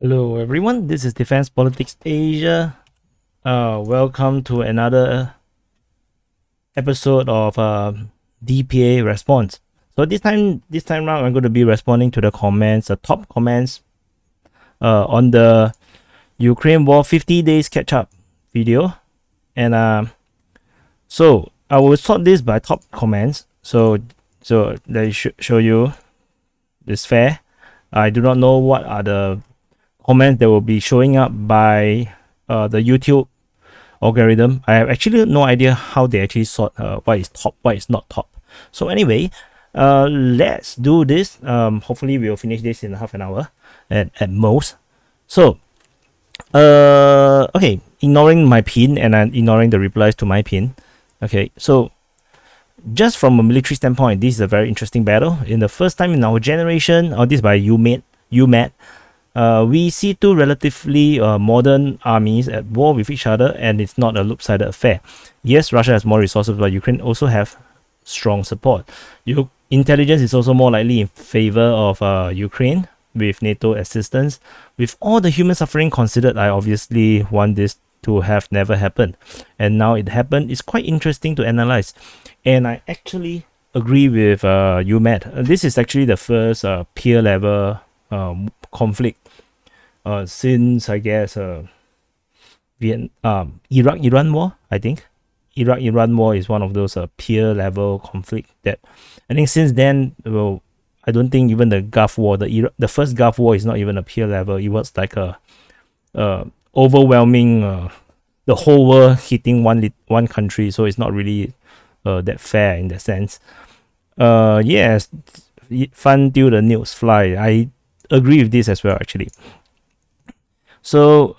Hello everyone, this is Defense Politics Asia. Welcome to another episode of DPA response. So this time round, I'm going to be responding to the comments, the top comments on the Ukraine war 50 days catch up video, and so I will sort this by top comments. So they should show you this fair. I do not know what are the comments that will be showing up by the YouTube algorithm. I have actually no idea how they actually sort what is top, what is not top. So anyway, let's do this. Hopefully we'll finish this in half an hour at most. So okay, ignoring my pin and ignoring the replies to my pin. Okay, so just from a military standpoint, this is a very interesting battle. In the first time in our generation, or this by UMAT, we see two relatively modern armies at war with each other, and it's not a loop-sided affair. Yes, Russia has more resources, but Ukraine also have strong support. Intelligence is also more likely in favor of Ukraine with NATO assistance. With all the human suffering considered, I obviously want this to have never happened, and now it happened. It's quite interesting to analyze, and I actually agree with UMAT. This is actually the first peer level conflict since, I guess, Iraq-Iran war. I think Iraq-Iran war is one of those peer level conflict that I think since then, well, I don't think even the Gulf war, the first Gulf war, is not even a peer level. It was like a overwhelming, the whole world hitting one country, so it's not really that fair in that sense. Yes, fun till the nukes fly. I agree with this as well, actually. So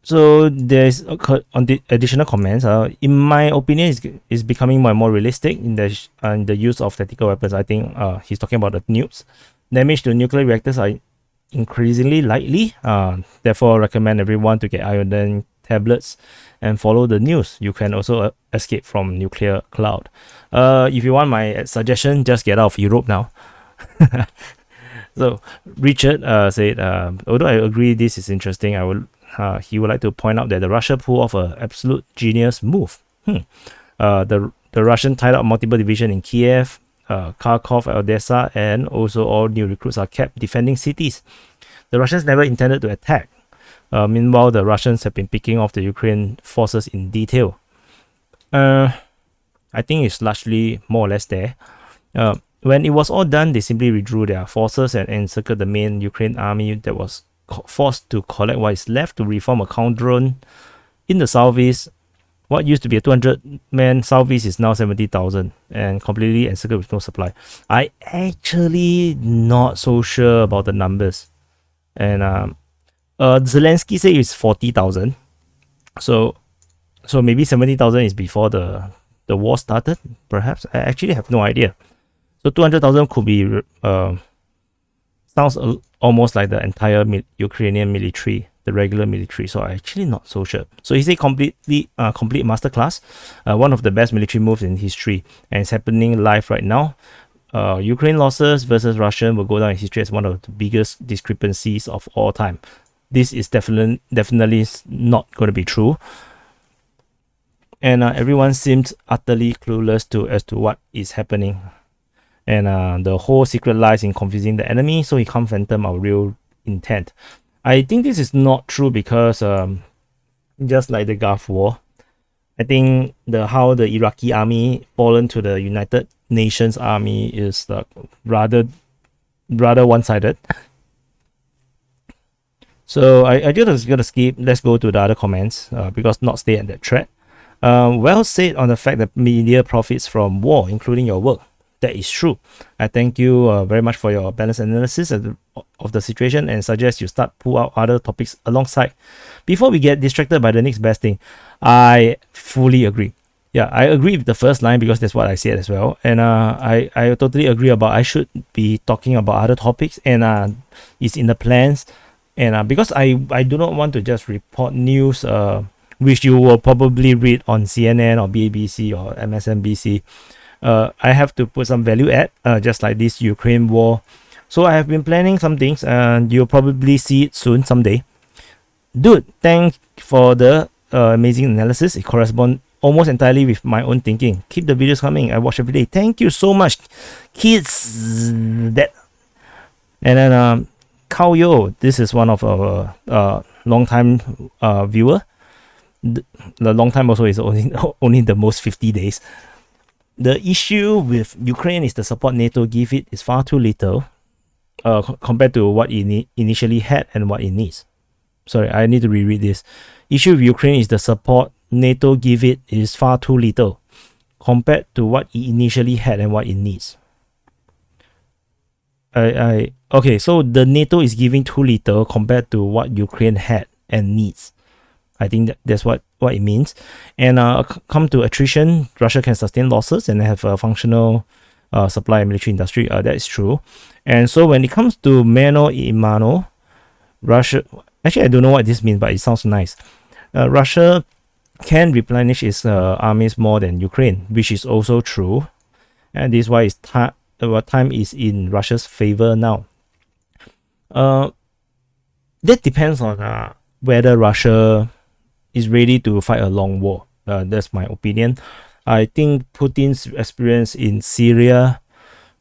so there's on the additional comments. In my opinion, is becoming more and more realistic in the use of tactical weapons. I think he's talking about the nukes. Damage to nuclear reactors are increasingly likely. Therefore, recommend everyone to get iodine tablets and follow the news. You can also escape from nuclear cloud. If you want my suggestion, just get out of Europe now. So Richard said, although I agree this is interesting, he would like to point out that the Russia pulled off an absolute genius move. The Russian tied up multiple divisions in Kyiv, Kharkov, Odessa, and also all new recruits are kept defending cities. The Russians never intended to attack. Meanwhile, the Russians have been picking off the Ukrainian forces in detail. I think it's largely more or less there. When it was all done, they simply withdrew their forces and encircled the main Ukrainian army that was forced to collect what is left to reform a counter in the southeast. What used to be a 200-man southeast is now 70,000 and completely encircled with no supply. I actually not so sure about the numbers. And Zelenskyy say it's 40,000. So maybe 70,000 is before the war started, perhaps. I actually have no idea. So 200,000 could be sounds almost like the entire Ukrainian military, the regular military. So I actually not so sure. So he said complete masterclass, one of the best military moves in history, and it's happening live right now. Ukraine losses versus Russian will go down in history as one of the biggest discrepancies of all time. This is definitely not going to be true. And everyone seems utterly clueless as to what is happening. And the whole secret lies in confusing the enemy, so he can't fathom our real intent. I think this is not true because just like the Gulf War, I think how the Iraqi army fallen to the United Nations army is rather one-sided. So I just gonna skip. Let's go to the other comments because not stay at that thread. Well said on the fact that media profits from war, including your work. That is true. I thank you very much for your balanced analysis of the situation and suggest you pull out other topics alongside before we get distracted by the next best thing. I fully agree. Yeah, I agree with the first line because that's what I said as well. And I totally agree about I should be talking about other topics, and it's in the plans. And because I do not want to just report news which you will probably read on CNN or BBC or MSNBC. I have to put some value add, just like this Ukraine war. So I have been planning some things, and you'll probably see it soon someday. Dude, thanks for the amazing analysis. It corresponds almost entirely with my own thinking. Keep the videos coming. I watch every day. Thank you so much, kids. That and then Kao Yo. This is one of our long time viewer. The long time also is only the most 50 days. The issue with Ukraine is the support NATO give it is far too little compared to what it initially had and what it needs. Sorry, I need to reread this. Issue with Ukraine is the support NATO give it is far too little compared to what it initially had and what it needs. Okay, so the NATO is giving too little compared to what Ukraine had and needs. I think that's what it means. And come to attrition, Russia can sustain losses and have a functional supply and military industry. That is true. And so when it comes to mano a mano, Russia, actually I don't know what this means, but it sounds nice. Russia can replenish its armies more than Ukraine, which is also true. And this is why time is in Russia's favor now. That depends on whether Russia is ready to fight a long war. That's my opinion. I think Putin's experience in Syria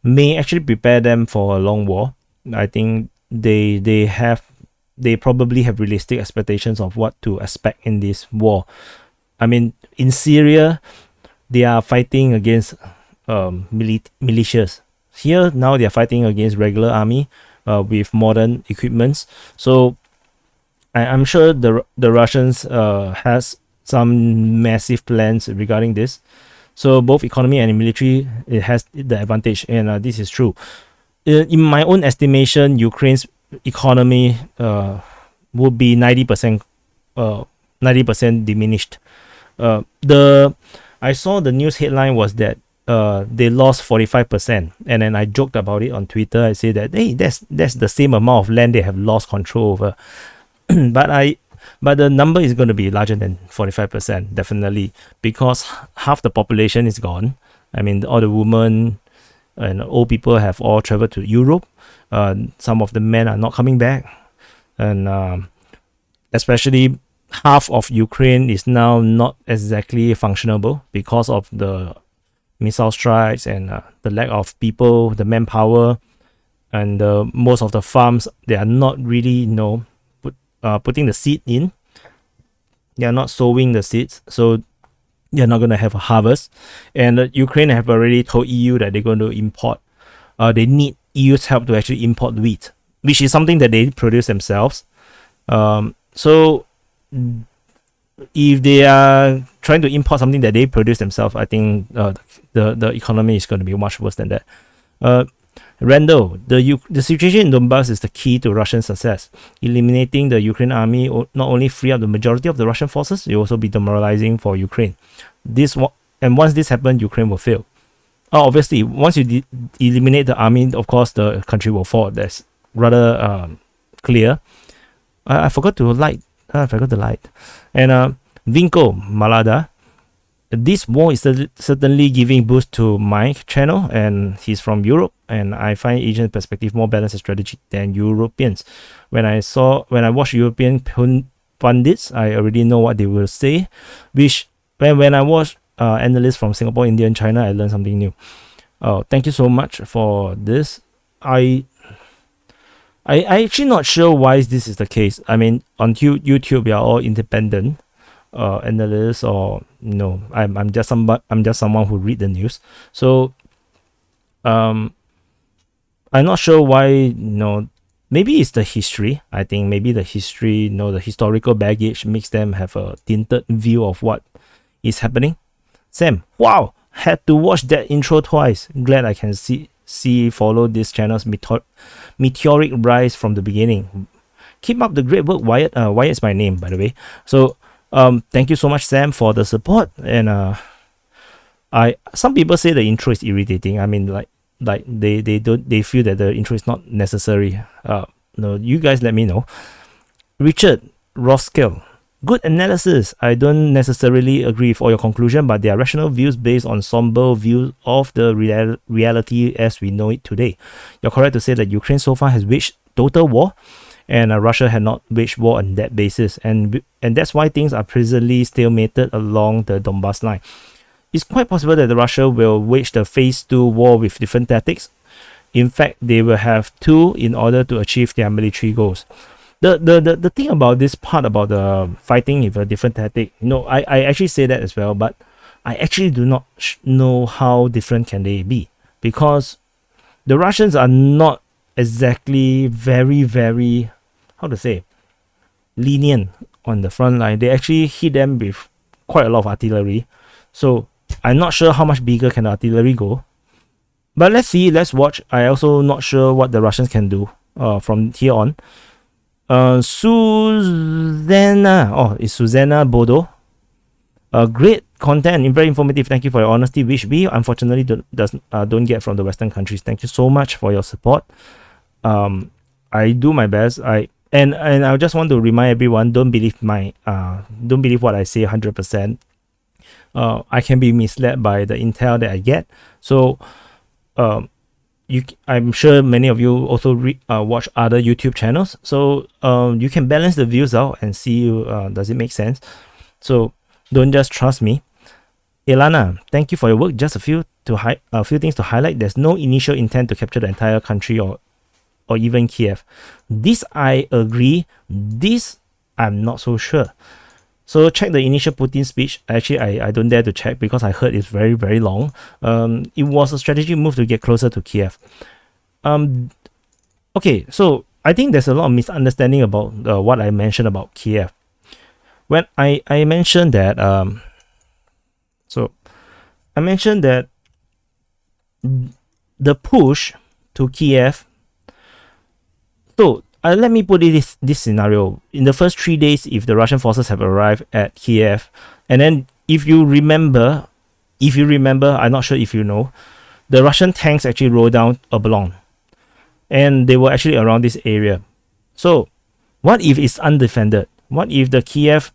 may actually prepare them for a long war. I think they probably have realistic expectations of what to expect in this war. I mean, in Syria, they are fighting against militias. Here now they are fighting against regular army with modern equipments. So I'm sure the Russians has some massive plans regarding this. So both economy and military, it has the advantage, and this is true. In my own estimation, Ukraine's economy would be 90% diminished. I saw the news headline was that they lost 45%, and then I joked about it on Twitter. I say that hey, that's the same amount of land they have lost control over. But the number is going to be larger than 45%, definitely, because half the population is gone. I mean, all the women and old people have all traveled to Europe. Some of the men are not coming back, and especially half of Ukraine is now not exactly functionable because of the missile strikes and the lack of people, the manpower, and most of the farms, they are not really, putting the seed in. They are not sowing the seeds, so they're not going to have a harvest. And Ukraine have already told EU that they're going to import. They need EU's help to actually import wheat, which is something that they produce themselves. So if they are trying to import something that they produce themselves, I think the economy is going to be much worse than that. Randall, the situation in Donbass is the key to Russian success. Eliminating the Ukraine army not only free up the majority of the Russian forces, it will also be demoralizing for Ukraine. And once this happens, Ukraine will fail. Obviously, once you eliminate the army, of course, the country will fall. That's rather clear. I forgot to light. I forgot the light. And Vinko Malada, this war is certainly giving boost to my channel, and he's from Europe, and I find Asian perspective more balanced and strategic than Europeans. When I watch European pundits, I already know what they will say, which when I watch analysts from Singapore, India, and China, I learn something new. Thank you so much for this. I actually not sure why this is the case. I mean, on YouTube, we are all independent analysts, or I'm just someone who read the news. So I'm not sure why. Maybe it's the history. I think maybe the history, the historical baggage makes them have a tinted view of what is happening. Sam, wow, had to watch that intro twice. Glad I can follow this channel's meteoric rise from the beginning. Keep up the great work, Wyatt. Wyatt is my name, by the way. So thank you so much, Sam, for the support. And some people say the intro is irritating. I mean, like they feel that the intro is not necessary. No, you guys let me know. Richard Roskill, Good analysis. I don't necessarily agree with all your conclusion, but they are rational views based on somber views of the reality as we know it today. You're correct to say that Ukraine so far has waged total war, and Russia had not waged war on that basis, and that's why things are presently stalemated along the Donbas line. It's quite possible that Russia will wage the phase 2 war with different tactics. In fact, they will have two in order to achieve their military goals. The thing about this part about the fighting with a different tactic, I actually say that as well, but I actually do not know how different can they be, because the Russians are not exactly very, very, how to say, lenient on the front line. They actually hit them with quite a lot of artillery. So I'm not sure how much bigger can the artillery go. But let's see, let's watch. I also not sure what the Russians can do from here on. It's Susanna Bodo. Great content and very informative. Thank you for your honesty, which we unfortunately don't get from the Western countries. Thank you so much for your support. I do my best. I just want to remind everyone: don't believe what I say 100%. I can be misled by the intel that I get. So, I'm sure many of you also watch other YouTube channels. So, you can balance the views out and see does it make sense. So, don't just trust me. Ilana, thank you for your work. Just a few things to highlight. There's no initial intent to capture the entire country or even Kyiv. This I agree. This I'm not so sure. So check the initial Putin speech. Actually, I don't dare to check because I heard it's very, very long. It was a strategic move to get closer to Kyiv. Okay, so I think there's a lot of misunderstanding about what I mentioned about Kyiv. When I mentioned that, the push to Kyiv. So let me put it this scenario. In the first 3 days, if the Russian forces have arrived at Kyiv, and then if you remember, I'm not sure if you know, the Russian tanks actually rolled down a Oblong, and they were actually around this area. So what if it's undefended? What if the Kyiv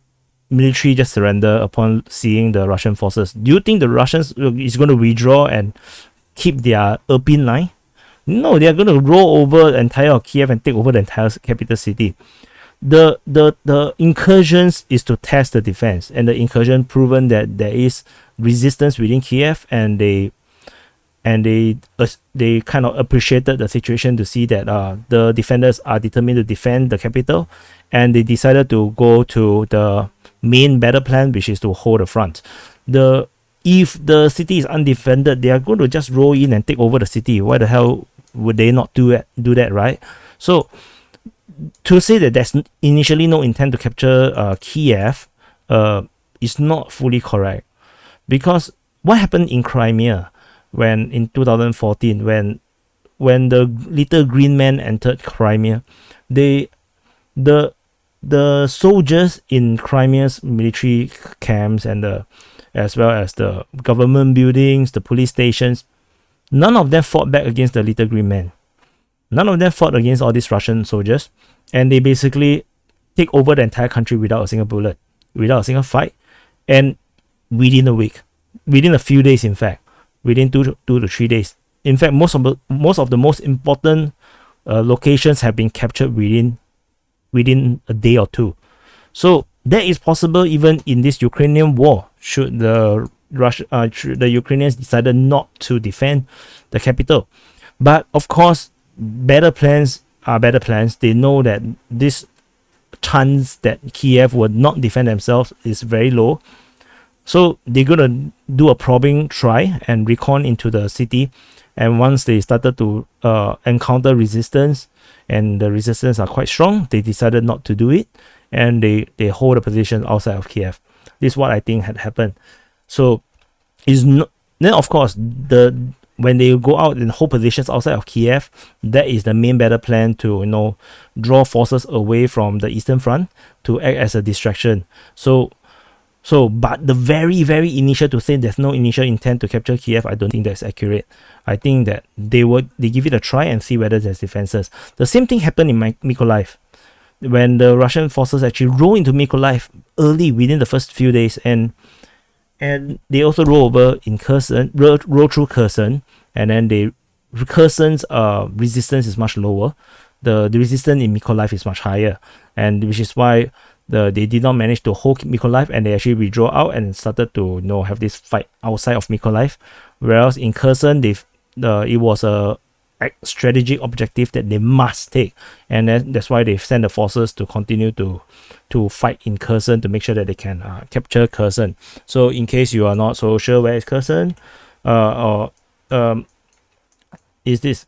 military just surrender upon seeing the Russian forces? Do you think the Russians is going to withdraw and keep their Irpin line? No, they are going to roll over the entire of Kyiv and take over the entire capital city. The incursions is to test the defense, and the incursion proven that there is resistance within Kyiv, and they kind of appreciated the situation to see that the defenders are determined to defend the capital, and they decided to go to the main battle plan, which is to hold the front. If the city is undefended, they are going to just roll in and take over the city. Why the hell would they not do that, right? So to say that there's initially no intent to capture Kyiv is not fully correct, because what happened in Crimea when in 2014 when the little green man entered Crimea, the soldiers in Crimea's military camps and as well as the government buildings, the police stations, none of them fought back against the little green man. None of them fought against all these Russian soldiers, and they basically take over the entire country without a single bullet, without a single fight, and within a week, within a few days, in fact, within 2 to 3 days. In fact, most of the most important locations have been captured within a day or two. So that is possible even in this Ukrainian war, should the Ukrainians decided not to defend the capital. But of course, better plans are better plans. They know that this chance that Kyiv would not defend themselves is very low. So they're going to do a probing try and recon into the city. And once they started to encounter resistance, and the resistance are quite strong, they decided not to do it, and they hold a position outside of Kyiv. This is what I think had happened. So then of course when they go out and hold positions outside of Kyiv, that is the main battle plan to draw forces away from the Eastern Front to act as a distraction. So but the very, very initial to say there's no initial intent to capture Kyiv, I don't think that's accurate. I think that they give it a try and see whether there's defenses. The same thing happened in Mykolaiv. when the Russian forces actually roll into Mykolaiv early within the first few days, and they also roll over in Kherson, roll through Kherson, and then Kherson's resistance is much lower. The resistance in Mykolaiv is much higher, and which is why they did not manage to hold Mykolaiv, and they actually withdraw out and started to have this fight outside of Mykolaiv. Whereas in Kherson, it was a strategic objective that they must take, and that's why they sent the forces to continue to fight in Kherson to make sure that they can capture Kherson. So in case you are not so sure where is Kherson, is this.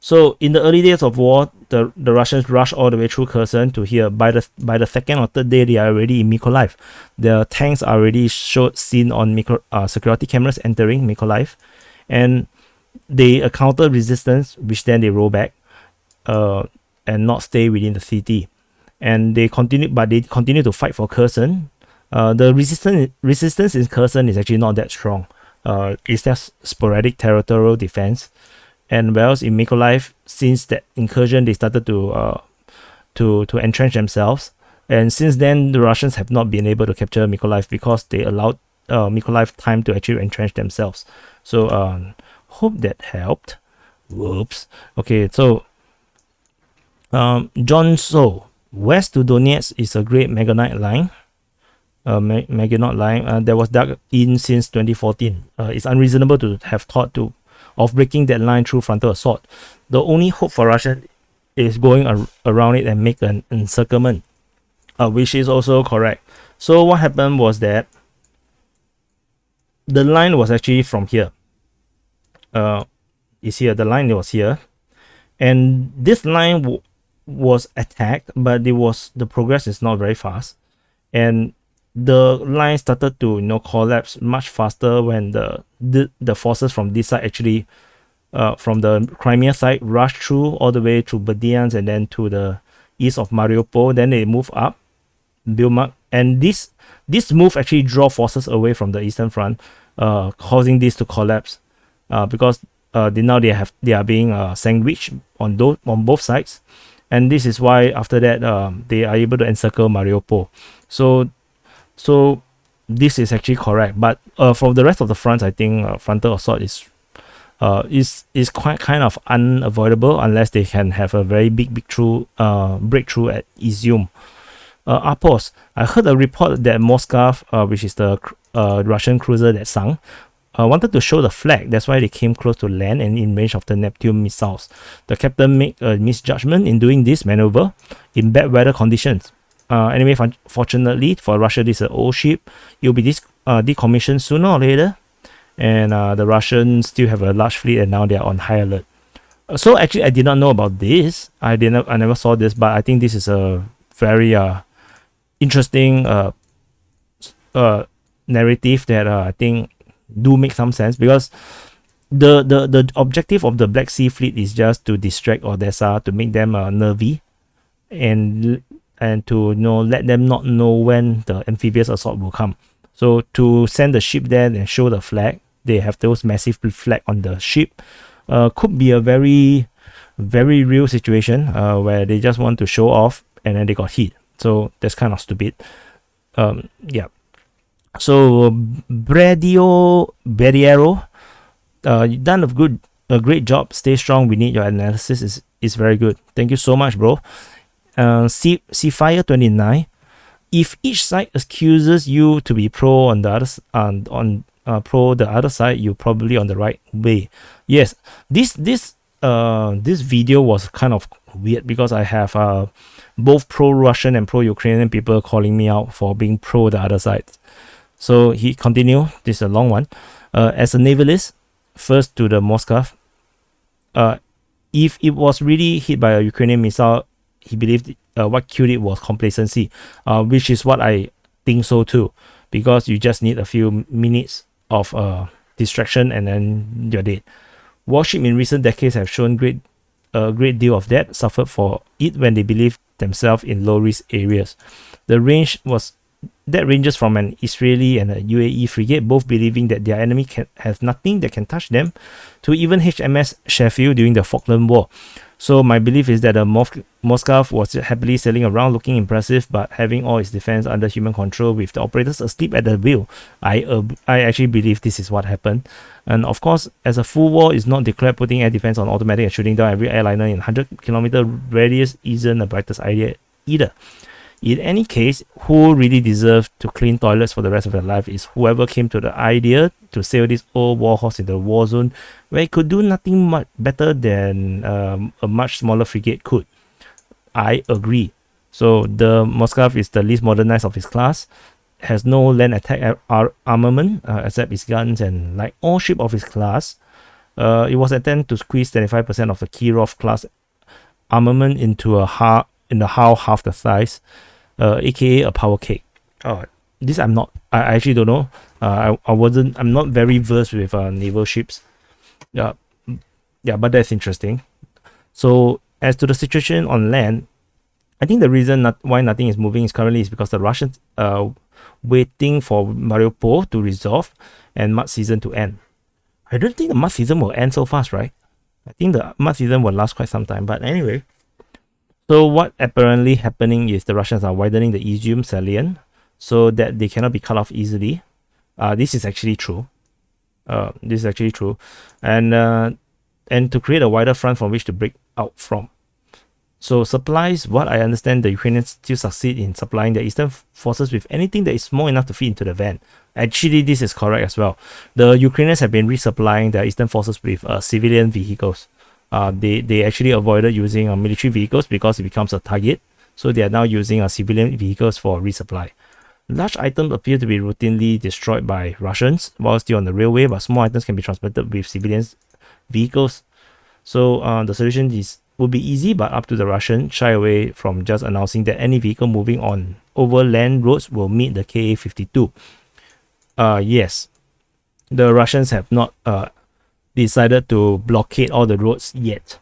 So in the early days of war, the Russians rushed all the way through Kherson to here. By the second or third day, they are already in Mykolaiv. The tanks are already seen on security cameras entering Mykolaiv, and they encounter resistance, which then they roll back and not stay within the city. And they continue to fight for Kherson. The resistance in Kherson is actually not that strong. It's just sporadic territorial defense. And whereas in Mykolaiv, since that incursion, they started to entrench themselves. And since then, the Russians have not been able to capture Mykolaiv because they allowed Mykolaiv time to actually entrench themselves. So hope that helped. Whoops. Okay, so John So, west to Donetsk is a great Maginot Line. Maginot Line that was dug in since 2014. It's unreasonable to have thought of breaking that line through frontal assault. The only hope for Russia is going around it and make an encirclement, which is also correct. So what happened was that the line was actually from here. Is here. The line was here, and this line was attacked, but the progress is not very fast, and the line started to collapse much faster when the forces from this side actually from the Crimea side rushed through all the way to Berdyansk and then to the east of Mariupol. Then they move up Bilmak, and this move actually draw forces away from the eastern front, causing this to collapse because they are being sandwiched on both sides, and this is why after that they are able to encircle Mariupol. So this is actually correct, but for the rest of the fronts, I think frontal assault is quite kind of unavoidable unless they can have a very big breakthrough at Izyum. Apos, I heard a report that Moskva, which is the Russian cruiser that sunk, wanted to show the flag. That's why they came close to land and in range of the Neptune missiles. The captain made a misjudgment in doing this maneuver in bad weather conditions. Anyway, fortunately for Russia, this is an old ship. It will be decommissioned sooner or later, and the Russians still have a large fleet, and now they are on high alert. So actually, I did not know about this. I never saw this, but I think this is a very interesting narrative that I think do make some sense, because the objective of the Black Sea Fleet is just to distract Odessa, to make them nervy, and to let them not know when the amphibious assault will come. So to send the ship there and show the flag, they have those massive flag on the ship, could be a very, very real situation where they just want to show off and then they got hit. So that's kind of stupid. Yeah. So Berriero, you've done a great job. Stay strong. We need your analysis. Is very good. Thank you so much, bro. Fire 29. If each side accuses you to be pro on the other pro the other side, you're probably on the right way. Yes, this video was kind of weird because I have both pro-Russian and pro-Ukrainian people calling me out for being pro the other side. So he continued. This is a long one. As a navalist, first to the Moskva. If it was really hit by a Ukrainian missile, he believed what killed it was complacency, which is what I think so too, because you just need a few minutes of distraction and then you're dead. Warship in recent decades have shown a great deal of that, suffered for it when they believe themselves in low-risk areas. That ranges from an Israeli and a UAE frigate both believing that their enemy has nothing that can touch them, to even HMS Sheffield during the Falkland War. So my belief is that the Moskva was happily sailing around looking impressive, but having all its defense under human control with the operators asleep at the wheel. I actually believe this is what happened. And of course, as a full war is not declared, putting air defense on automatic and shooting down every airliner in 100-kilometer radius isn't the brightest idea either. In any case, who really deserves to clean toilets for the rest of their life is whoever came to the idea to sail this old warhorse into the war zone, where it could do nothing much better than a much smaller frigate could. I agree. So the Moskva is the least modernized of its class, has no land attack armament except its guns, and like all ships of its class, it was attempt to squeeze 25% of the Kyiv class armament into the hull half the size, aka a power cake. This I actually don't know. I'm not very versed with naval ships. But that's interesting. So as to the situation on land, I think the reason why nothing is moving currently is because the Russians are waiting for Mariupol to resolve and mud season to end. I don't think the mud season will end so fast, right? I think the mud season will last quite some time. But anyway, so what apparently happening is the Russians are widening the Izyum salient so that they cannot be cut off easily. This is actually true. And to create a wider front from which to break out from. So supplies, what I understand, the Ukrainians still succeed in supplying the Eastern forces with anything that is small enough to fit into the van. Actually, this is correct as well. The Ukrainians have been resupplying their Eastern forces with civilian vehicles. They actually avoided using military vehicles because it becomes a target. So they are now using civilian vehicles for resupply. Large items appear to be routinely destroyed by Russians while still on the railway, but small items can be transported with civilian vehicles. So the solution would be easy, but up to the Russians, shy away from just announcing that any vehicle moving on overland roads will meet the KA-52. Yes, the Russians have not decided to blockade all the roads yet.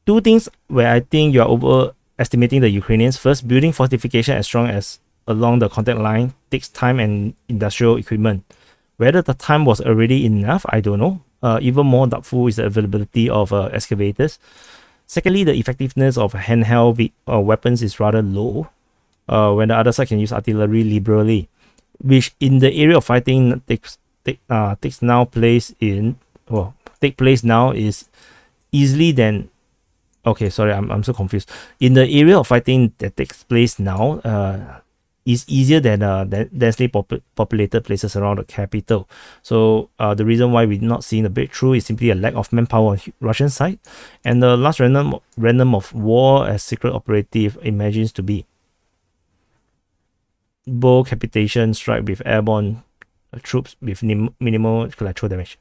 Two things where I think you are overestimating the Ukrainians. First, building fortification as strong as along the contact line takes time and industrial equipment. Whether the time was already enough, I don't know. Even more doubtful is the availability of excavators. Secondly, the effectiveness of handheld weapons is rather low when the other side can use artillery liberally, which in the area of fighting take place now is easily than. Okay, sorry, I'm so confused. In the area of fighting that takes place now is easier than densely populated places around the capital. So the reason why we're not seeing the breakthrough is simply a lack of manpower on Russian side, and the last random of war as secret operative imagines to be. Bow capitation strike with airborne troops with minimal collateral damage.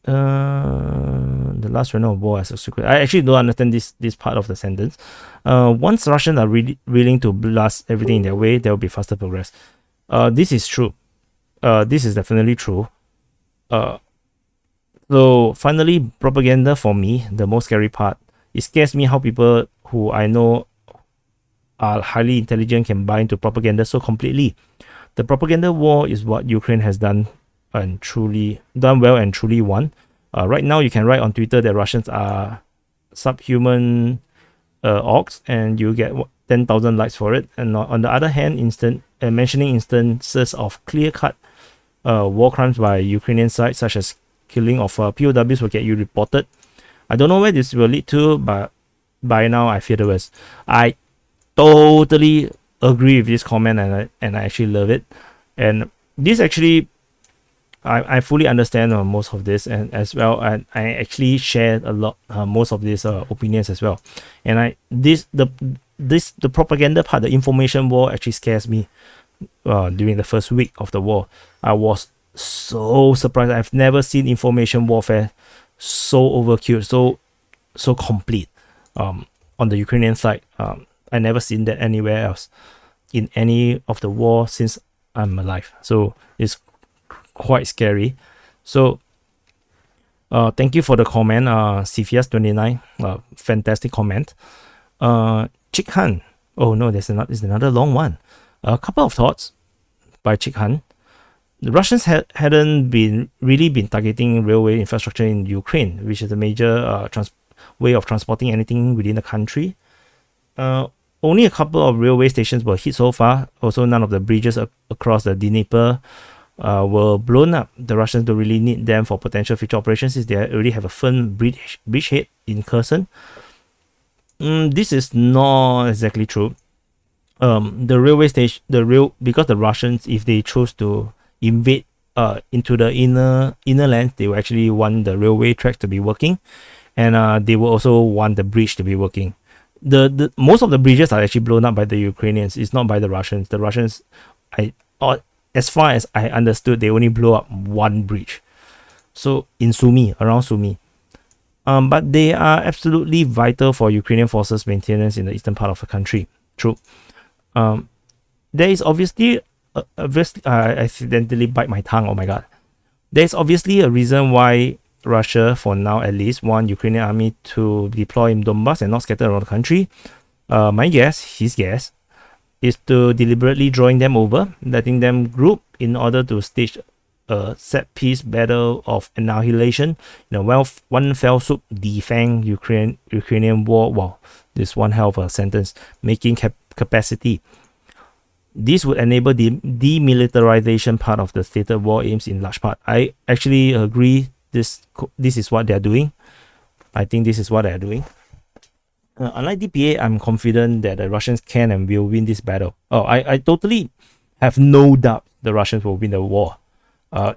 The last random of war as a secret. I actually don't understand this part of the sentence. Once Russians are really willing to blast everything in their way, there will be faster progress. This is true. This is definitely true. So finally, propaganda for me, the most scary part. It scares me how people who I know are highly intelligent can buy into propaganda so completely. The propaganda war is what Ukraine has done well and truly won. Right now, you can write on Twitter that Russians are subhuman orcs, and you get 10,000 likes for it. And on the other hand, mentioning instances of clear-cut war crimes by Ukrainian side, such as killing of POWs, will get you reported. I don't know where this will lead to, but by now I fear the worst. I totally agree with this comment, and I actually love it. And this actually, I fully understand most of this, and as well, I actually share a lot most of these opinions as well. And the propaganda part, the information war, actually scares me. During the first week of the war, I was so surprised. I've never seen information warfare so overkill, so complete. On the Ukrainian side, I never seen that anywhere else in any of the war since I'm alive. So it's quite scary. So thank you for the comment, Cephias29. Fantastic comment. Chick Han. Oh no, there's another long one. A couple of thoughts by Chick Han. The Russians hadn't really been targeting railway infrastructure in Ukraine, which is a major way of transporting anything within the country. Only a couple of railway stations were hit so far. Also, none of the bridges across the Dnieper were blown up. The Russians don't really need them for potential future operations since they already have a firm bridgehead in Kherson. This is not exactly true. The railway station, because the Russians, if they chose to invade into the inner lands, they will actually want the railway tracks to be working, and they will also want the bridge to be working. The most of the bridges are actually blown up by the Ukrainians. It's not by the Russians. The Russians, as far as I understood, they only blow up one bridge. So in Sumy, around Sumy. But they are absolutely vital for Ukrainian forces maintenance in the eastern part of the country. True. There is obviously I accidentally bite my tongue. Oh my god. There is obviously a reason why Russia, for now at least, want Ukrainian army to deploy in Donbass and not scatter around the country. His guess, is to deliberately drawing them over, letting them group in order to stage a set-piece battle of annihilation in a one fell swoop defang Ukrainian war. Wow, this one hell of a sentence. Making capacity. This would enable the demilitarization part of the stated war aims in large part. I actually agree. This is what they are doing. I think this is what they are doing. Unlike DPA, I'm confident that the Russians can and will win this battle. I totally have no doubt the Russians will win the war.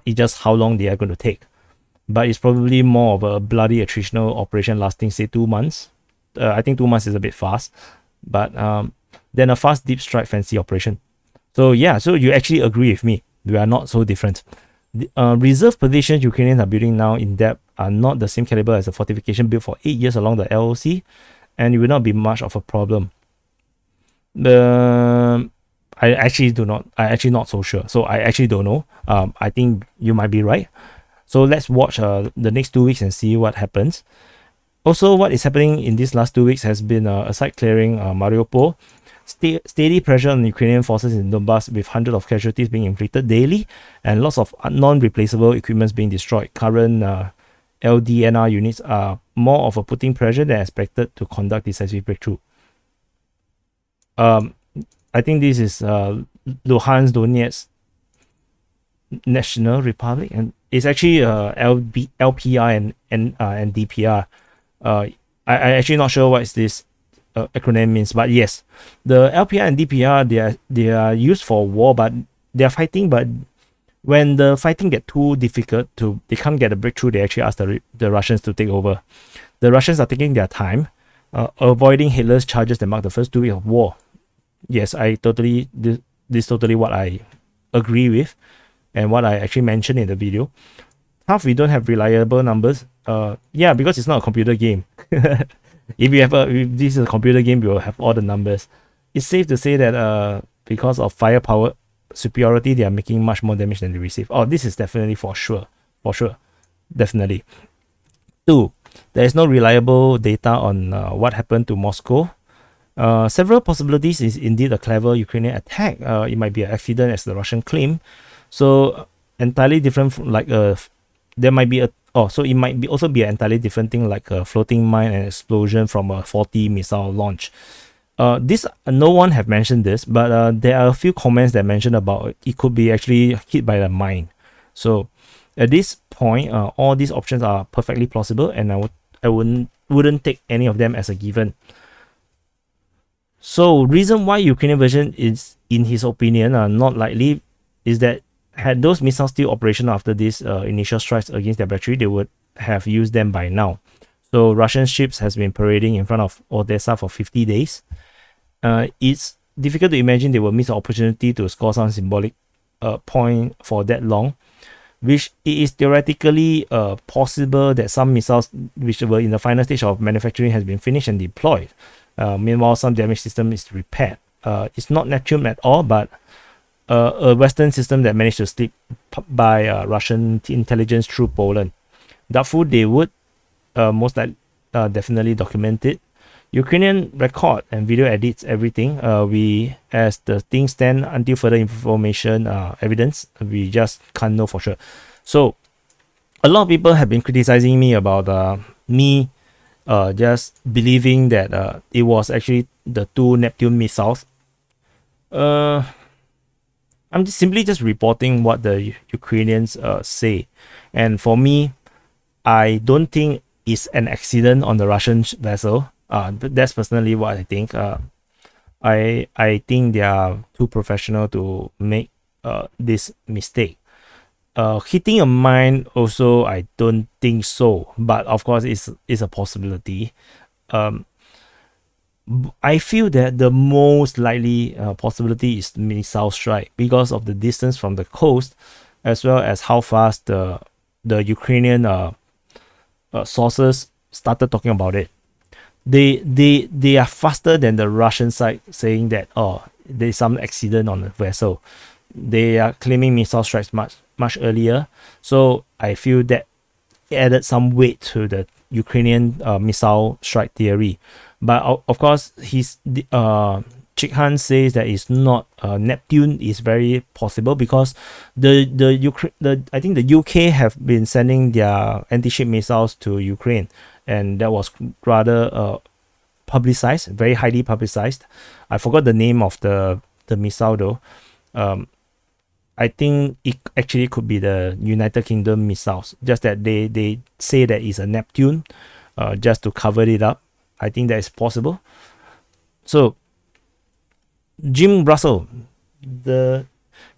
It's just how long they are going to take. But it's probably more of a bloody attritional operation lasting, say, 2 months. I think 2 months is a bit fast. But then a fast deep strike fancy operation. So yeah, so you actually agree with me. We are not so different. The reserve positions Ukrainians are building now in depth are not the same caliber as the fortification built for 8 years along the LOC, and it will not be much of a problem. I actually not so sure. So I actually don't know. I think you might be right. So let's watch the next 2 weeks and see what happens. Also, what is happening in these last 2 weeks has been aside clearing Mariupol, steady pressure on Ukrainian forces in Donbass with hundreds of casualties being inflicted daily and lots of non-replaceable equipment being destroyed. Current LDNR units are more of a putting pressure than expected to conduct decisive breakthrough. I think this is Luhansk Donetsk National Republic, and it's actually LPR and DPR. I actually not sure what is this acronym means, but yes, the LPR and DPR, they are used for war, but they are fighting. But when the fighting get too difficult, they can't get a breakthrough, they actually ask the Russians to take over. The Russians are taking their time, avoiding Hitler's charges that marked the first 2 weeks of war. Yes, this is totally what I agree with, and what I actually mentioned in the video. Half we don't have reliable numbers. Yeah, because it's not a computer game. If this is a computer game, we will have all the numbers. It's safe to say that because of firepower superiority, they are making much more damage than they receive. Oh, this is definitely for sure. Definitely. 2, there is no reliable data on what happened to Moscow. Several possibilities is indeed a clever Ukrainian attack. It might be an accident as the Russian claim. So entirely different from there might be so it might also be an entirely different thing like a floating mine and explosion from a faulty missile launch. No one have mentioned this, but there are a few comments that mention about it could be actually hit by the mine. So at this point, all these options are perfectly plausible, and I wouldn't take any of them as a given. So reason why Ukrainian version is, in his opinion, not likely is that had those missiles still operational after these initial strikes against their battery, they would have used them by now. So Russian ships has been parading in front of Odessa for 50 days. It's difficult to imagine they will miss the opportunity to score some symbolic point for that long, which it is theoretically possible that some missiles which were in the final stage of manufacturing has been finished and deployed. Meanwhile, some damaged system is repaired. It's not Neptune at all, but a Western system that managed to slip by Russian intelligence through Poland. Doubtful they would most likely definitely document it. Ukrainian record and video edits everything. We, as the things stand until further information evidence, we just can't know for sure. So a lot of people have been criticizing me about me just believing that it was actually the two Neptune missiles. I'm simply just reporting what the Ukrainians say, and for me, I don't think it's an accident on the Russian vessel. That's personally what I think. I think they are too professional to make this mistake. Hitting a mine also, I don't think so, but of course it's a possibility. I feel that the most likely possibility is missile strike because of the distance from the coast, as well as how fast the Ukrainian sources started talking about it. They are faster than the Russian side saying that there's some accident on the vessel. They are claiming missile strikes much earlier, so I feel that added some weight to the Ukrainian missile strike theory. But of course, Chikhan says that it's not Neptune is very possible because I think the UK have been sending their anti-ship missiles to Ukraine, and that was rather publicized, very highly publicized. I forgot the name of the missile though. I think it actually could be the United Kingdom missiles, just that they say that it's a Neptune, just to cover it up. I think that is possible. So, Jim Russell, the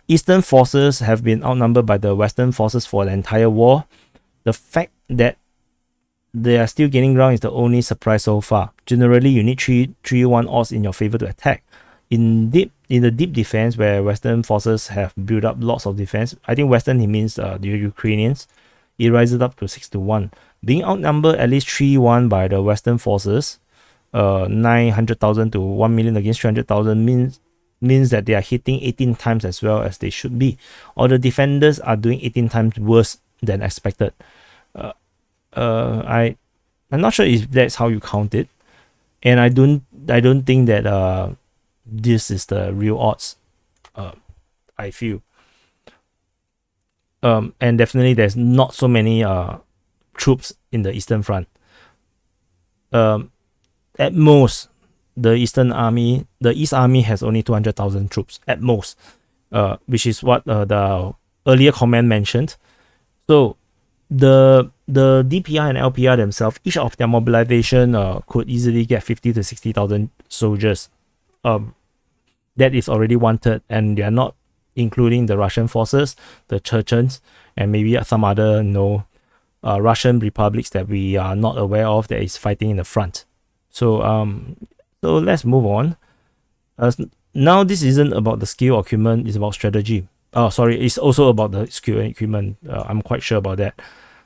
Eastern forces have been outnumbered by the Western forces for the entire war. The fact that they are still gaining ground is the only surprise so far. Generally, you need 3-1 odds in your favor to attack. In the deep defense, where Western forces have built up lots of defense, I think Western he means the Ukrainians, it rises up to 6-1. Being outnumbered at least 3-1 by the Western forces, 900,000 to 1 million against 300,000 means that they are hitting 18 times as well as they should be, or the defenders are doing 18 times worse than expected. I'm not sure if that's how you count it, and I don't think that this is the real odds. I feel, and definitely there's not so many troops in the Eastern Front. At most, the East Army has only 200,000 troops at most, which is what the earlier comment mentioned. So the DPA and LPR themselves, each of their mobilization could easily get 50 to 60,000 soldiers. That is already wanted, and they are not including the Russian forces, the Chechens, and maybe some other Russian republics that we are not aware of that is fighting in the front. So let's move on. Now this isn't about the skill or equipment, it's about strategy. It's also about the skill and equipment. I'm quite sure about that.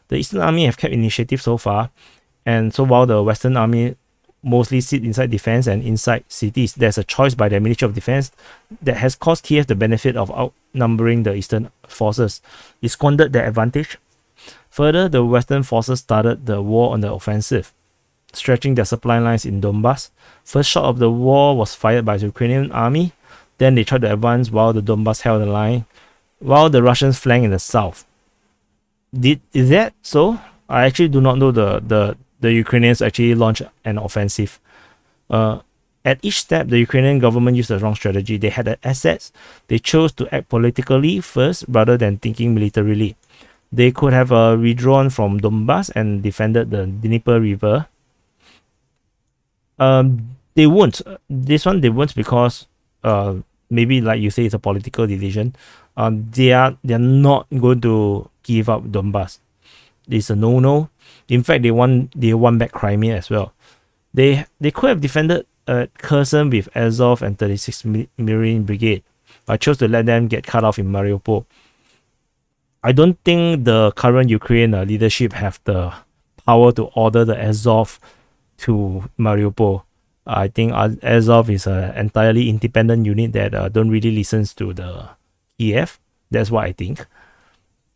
The Eastern Army have kept initiative so far, and so while the Western Army mostly sit inside defense and inside cities, there's a choice by the Ministry of Defense that has caused Kyiv the benefit of outnumbering the Eastern forces. It squandered their advantage. Further, the Western forces started the war on the offensive, stretching their supply lines in Donbass. First shot of the war was fired by the Ukrainian army. Then they tried to advance while the Donbass held the line, while the Russians flanked in the south. Is that so? I actually do not know the Ukrainians actually launched an offensive. At each step, the Ukrainian government used the wrong strategy. They had the assets. They chose to act politically first rather than thinking militarily. They could have withdrawn from Donbass and defended the Dnieper River. They won't. This one they won't because maybe like you say it's a political decision. They are not going to give up Donbass. It's a no. In fact, they won back Crimea as well. They could have defended Kherson with Azov and 36th Marine Brigade, but chose to let them get cut off in Mariupol. I don't think the current Ukraine leadership have the power to order the Azov to Mariupol. I think Azov is an entirely independent unit that don't really listen to the Kyiv. That's what I think.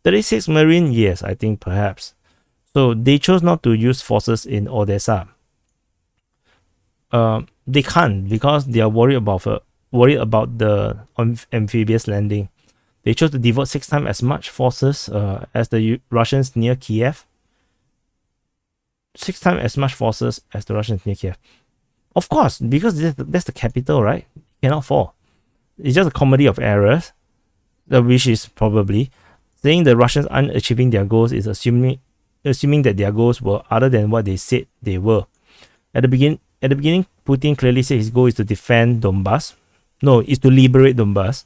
36th Marine, yes, I think perhaps. So they chose not to use forces in Odessa. They can't because they are worried about the amphibious landing. They chose to devote 6 times as much forces as the Russians near Kyiv. 6 times as much forces as the Russians near Kiev. Of course, because that's the capital, right? It cannot fall. It's just a comedy of errors, which is probably saying the Russians aren't achieving their goals is assuming that their goals were other than what they said they were. At the beginning, Putin clearly said his goal is to defend Donbass. No, it's to liberate Donbass.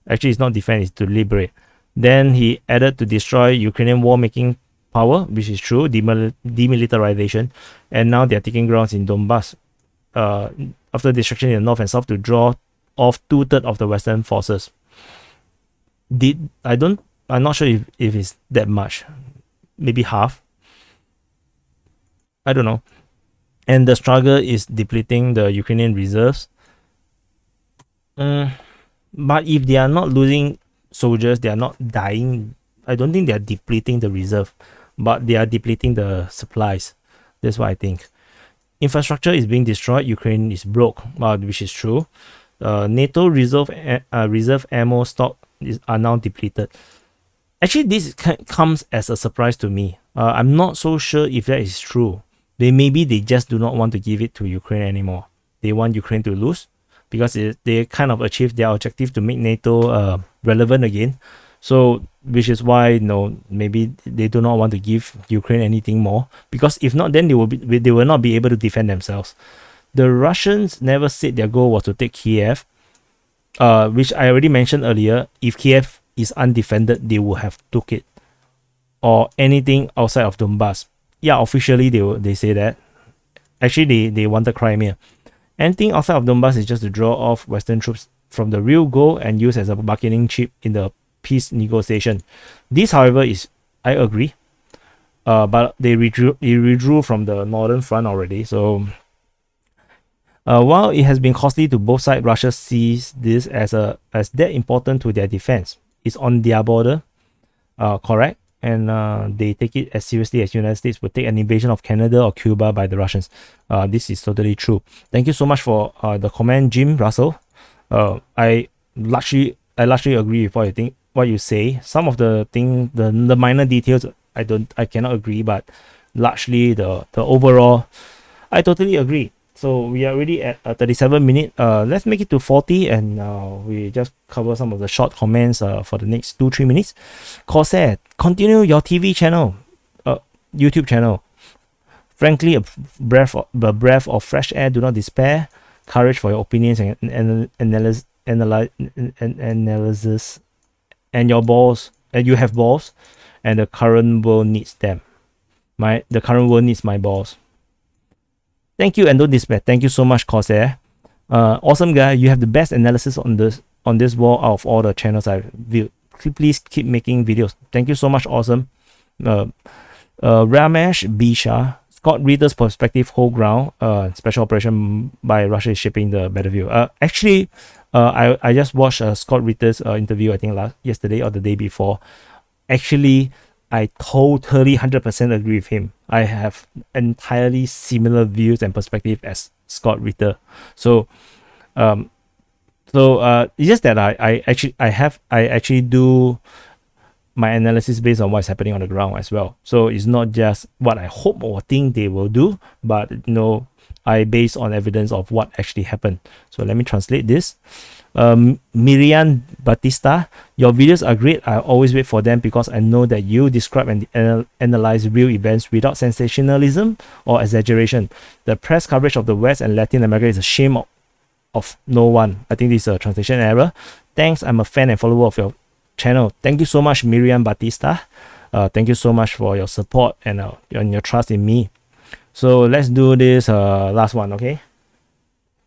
Actually, it's not defend, it's to liberate. Then he added to destroy Ukrainian war-making power, which is true, demilitarization, and now they're taking grounds in Donbass after destruction in the north and south to draw off 2/3 of the Western forces. I'm not sure if it's that much, maybe half. I don't know. And the struggle is depleting the Ukrainian reserves. But if they are not losing soldiers, they are not dying. I don't think they are depleting the reserve, but they are depleting the supplies. That's what I think. Infrastructure is being destroyed. Ukraine is broke, which is true. NATO reserve ammo stock are now depleted. Actually, this comes as a surprise to me. I'm not so sure if that is true. Maybe they just do not want to give it to Ukraine anymore. They want Ukraine to lose because they kind of achieved their objective to make NATO relevant again. So, which is why maybe they do not want to give Ukraine anything more, because if not, then they will not be able to defend themselves. The Russians never said their goal was to take Kyiv, which I already mentioned earlier. If Kyiv is undefended, they would have took it, or anything outside of Donbass. Yeah, officially they say that. Actually, they wanted Crimea. Anything outside of Donbass is just to draw off Western troops from the real goal and use as a bargaining chip in the peace negotiation. This, however, I agree. But they withdrew from the northern front already. So while it has been costly to both sides, Russia sees this as that important to their defense. It's on their border, correct? And they take it as seriously as United States would take an invasion of Canada or Cuba by the Russians. This is totally true. Thank you so much for the comment, Jim Russell. I largely agree with what you say. Some of the minor details I cannot agree, but largely the overall, I totally agree. So we are already at 37 minutes. Let's make it to 40, and we just cover some of the short comments for the next 2-3 minutes. Corsair, continue your TV channel, YouTube channel. Frankly, a breath of fresh air. Do not despair. Courage for your opinions and analysis, and your balls. And you have balls, and the current world needs them. The current world needs my balls. Thank you, and don't despair. Thank you so much, Corsair. Awesome guy. You have the best analysis on this war out of all the channels I've viewed. Please keep making videos. Thank you so much. Awesome. Ramesh Bisha. Scott Ritter's perspective hold ground. Special operation by Russia is shaping the battlefield. Actually, I just watched Scott Ritter's interview, I think yesterday or the day before. Actually, I totally 100% agree with him. I have entirely similar views and perspective as Scott Ritter. So it's just that I actually do my analysis based on what's happening on the ground as well. So it's not just what I hope or think they will do, but I base on evidence of what actually happened. So let me translate this. Miriam Batista, your videos are great. I always wait for them because I know that you describe and analyze real events without sensationalism or exaggeration. The press coverage of the West and Latin America is a shame of no one. I think this is a translation error. Thanks, I'm a fan and follower of your channel. Thank you so much, Miriam Batista. Thank you so much for your support and your trust in me. So let's do this last one, okay?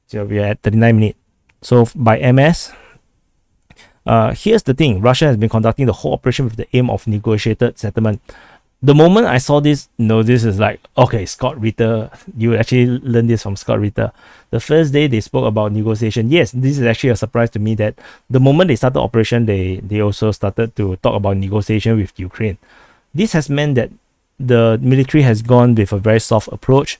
So we are at 39 minutes. So by MS, here's the thing. Russia has been conducting the whole operation with the aim of negotiated settlement. The moment I saw this, this is like, okay, Scott Ritter, you actually learned this from Scott Ritter. The first day they spoke about negotiation. Yes, this is actually a surprise to me that the moment they started operation, they also started to talk about negotiation with Ukraine. This has meant that the military has gone with a very soft approach.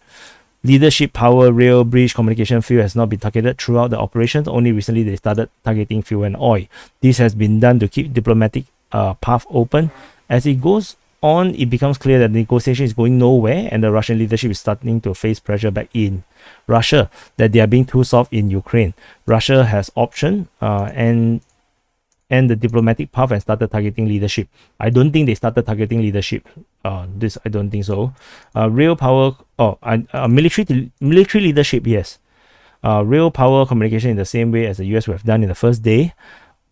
Leadership, power, rail, bridge, communication field has not been targeted throughout the operations. Only recently they started targeting fuel and oil. This has been done to keep diplomatic path open. As it goes on, it becomes clear that the negotiation is going nowhere, and the Russian leadership is starting to face pressure back in Russia that they are being too soft in Ukraine. Russia has option and the diplomatic path and started targeting leadership. I don't think they started targeting leadership. This I don't think so. Real power, military leadership, yes. Real power communication in the same way as the US would have done in the first day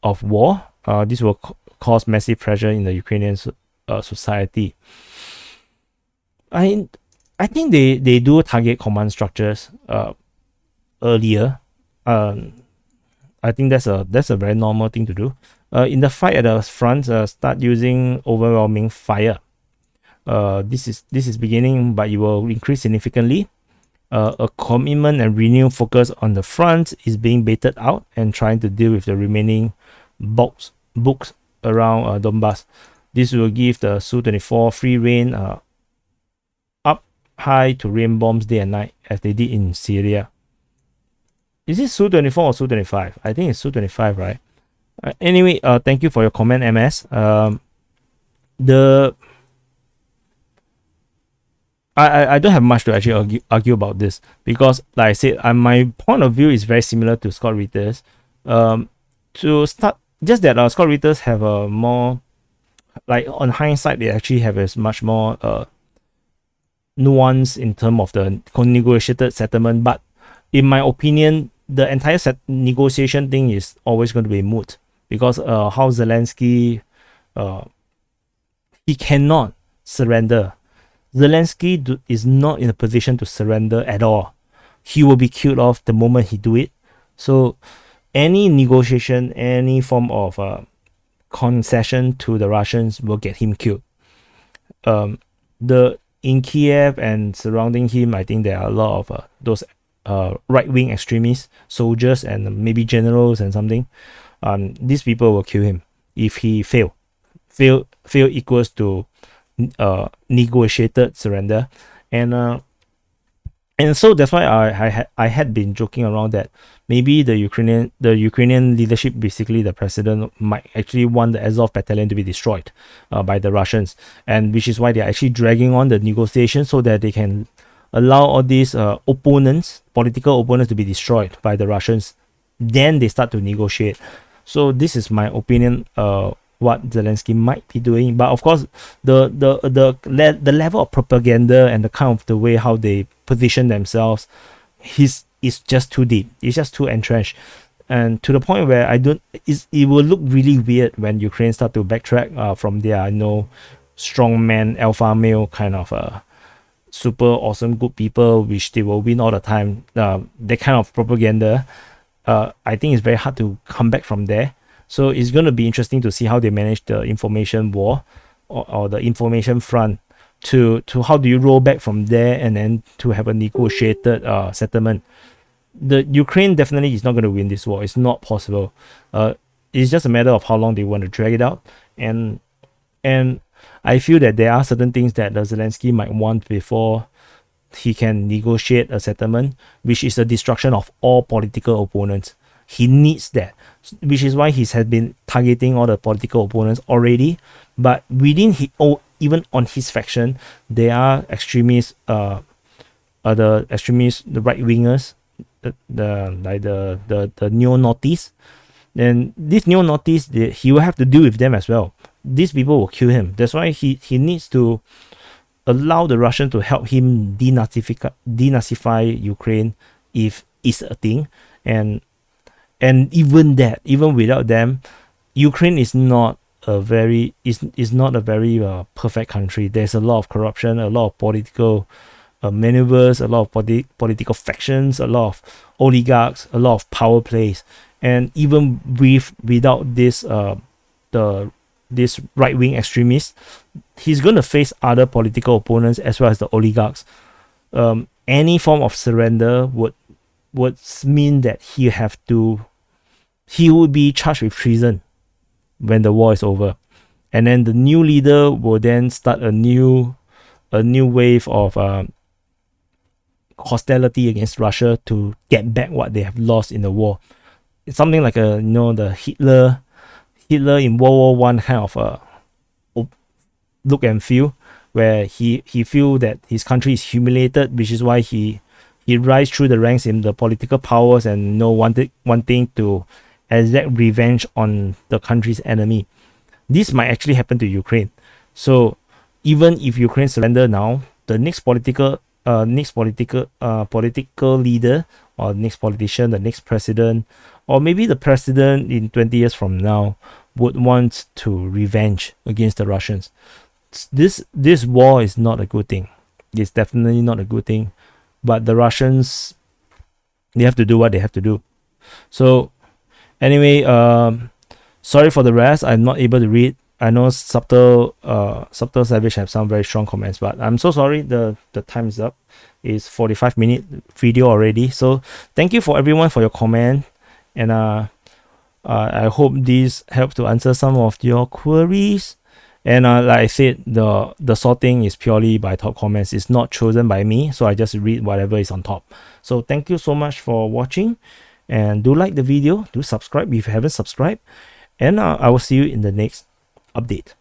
of war. This will cause massive pressure in the Ukrainian society. I think they do target command structures earlier. I think that's a very normal thing to do. In the fight at the front, start using overwhelming fire. This is beginning, but it will increase significantly. A commitment and renewed focus on the front is being baited out and trying to deal with the remaining books around Donbass. This will give the Su-24 free reign up high to rain bombs day and night as they did in Syria. Is it Su-24 or Su-25? I think it's Su-25, right? Anyway, thank you for your comment, MS. I don't have much to actually argue about this because, like I said, my point of view is very similar to Scott Ritter's. To start, just that Scott Ritter's have a more, like on hindsight, they actually have a much more nuance in terms of the negotiated settlement. But in my opinion, the entire negotiation thing is always going to be moot because how Zelenskyy, he cannot surrender. Zelenskyy is not in a position to surrender at all. He will be killed off the moment he do it. So any negotiation, any form of concession to the Russians will get him killed. In Kyiv and surrounding him, I think there are a lot of those right-wing extremists, soldiers, and maybe generals and something. These people will kill him if he fail. Fail equals to negotiated surrender, and so that's why I had been joking around that maybe the Ukrainian leadership, basically the president, might actually want the Azov battalion to be destroyed by the Russians, and which is why they're actually dragging on the negotiation so that they can allow all these political opponents to be destroyed by the Russians. Then they start to negotiate. So this is my opinion. What Zelenskyy might be doing, but of course, the level of propaganda and the kind of the way how they position themselves, is just too deep. It's just too entrenched, and to the point where it will look really weird when Ukraine start to backtrack from their strongman alpha male kind of super awesome good people, which they will win all the time. That kind of propaganda, I think it's very hard to come back from there. So it's going to be interesting to see how they manage the information war or the information front to how do you roll back from there and then to have a negotiated settlement. The Ukraine definitely is not going to win this war. It's not possible. It's just a matter of how long they want to drag it out. And I feel that there are certain things that the Zelenskyy might want before he can negotiate a settlement, which is the destruction of all political opponents. He needs that, which is why he has been targeting all the political opponents already. But within even on his faction, there are extremists, the right wingers, the neo-Nazis. And these neo-Nazis, he will have to deal with them as well. These people will kill him. That's why he needs to allow the Russians to help him denazify Ukraine if it's a thing. And even without them, Ukraine is not a very perfect country. There's a lot of corruption, a lot of political maneuvers, a lot of political factions, a lot of oligarchs, a lot of power plays, and even without this right wing extremists, he's going to face other political opponents as well as the oligarchs. Any form of surrender would mean that he would be charged with treason when the war is over, and then the new leader will then start a new wave of hostility against Russia to get back what they have lost in the war. It's something like the Hitler in World War I kind of look and feel, where he feel that his country is humiliated, which is why he rise through the ranks in the political powers and wanting to exact revenge on the country's enemy. This might actually happen to Ukraine. So even if Ukraine surrender now, the next political leader, or next politician, the next president, or maybe the president in 20 years from now would want to revenge against the Russians. This war is not a good thing. It's definitely not a good thing. But the Russians, they have to do what they have to do. So anyway, sorry for the rest. I'm not able to read. I know Subtle Savage have some very strong comments, but I'm so sorry. The time is up. It's 45-minute video already. So thank you for everyone for your comment, and I hope this helps to answer some of your queries. And like I said, the sorting is purely by top comments. It's not chosen by me, so I just read whatever is on top. So thank you so much for watching, and do like the video, do subscribe if you haven't subscribed, and I will see you in the next update.